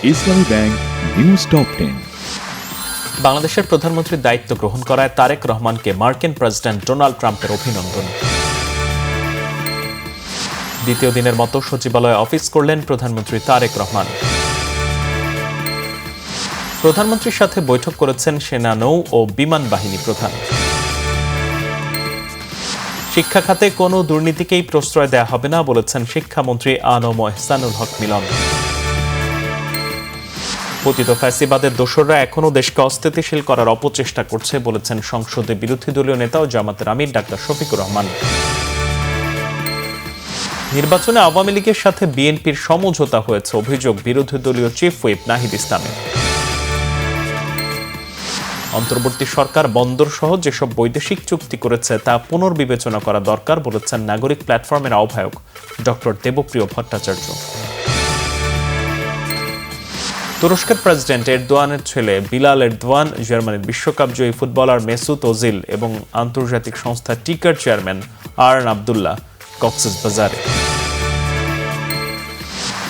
ইসলামী bank news top 10। বাংলাদেশের প্রধানমন্ত্রীর দায়িত্ব গ্রহণ করায় তারেক রহমানকে মার্কিন প্রেসিডেন্ট ডোনাল্ড ট্রাম্পের অভিনন্দন। দ্বিতীয় দিনের মতো সচিবালয়ে অফিস করলেন প্রধানমন্ত্রী তারেক রহমান। প্রধানমন্ত্রীর সাথে বৈঠক করেছেন সেনা, নৌ ও বিমান বাহিনী প্রধান। শিক্ষা খাতে কোনো দুর্নীতিকেই প্রশ্রয় দেয়া হবে না বলেছেন শিক্ষামন্ত্রী আ.ন.ম এহসানুল হক মিলন। পতিত ফ্যাসিবাদের দোসররা এখনও দেশকে অস্থিতিশীল করার অপচেষ্টা করছে বলেছেন সংসদে বিরোধী দলীয় নেতা ও জামাতের আমির ডাক্তার শফিকুর রহমান। নির্বাচনে আওয়ামী লীগের সাথে বিএনপির সমঝোতা হয়েছে অভিযোগ বিরোধী দলীয় চিফ হুইপ নাহিদ ইসলামের। অন্তর্বর্তী সরকার বন্দর সহ যেসব বৈদেশিক চুক্তি করেছে তা পুনর্বিবেচনা করা দরকার বলেছেন নাগরিক প্ল্যাটফর্মের আহ্বায়ক ডক্টর দেবপ্রিয় ভট্টাচার্য। তুরস্কের প্রেসিডেন্ট এরদোয়ানের ছেলে বিলাল এরদোয়ান, জার্মানির বিশ্বকাপ জয়ী ফুটবলার মেসুত ওজিল এবং আন্তর্জাতিক সংস্থা টিকার চেয়ারম্যান আরন আবদুল্লাহ কক্সবাজারে।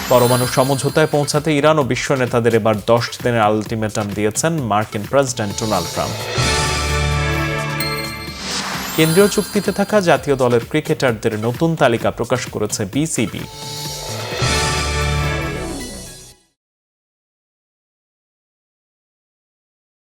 পরমাণু সমঝোতায় পৌঁছাতে ইরান ও বিশ্ব নেতাদের এবার 10 দিনের আলটিমেটাম দিয়েছেন মার্কিন প্রেসিডেন্ট ডোনাল্ড ট্রাম্প। কেন্দ্রীয় চুক্তিতে থাকা জাতীয় দলের ক্রিকেটারদের নতুন তালিকা প্রকাশ করেছে বিসিবি।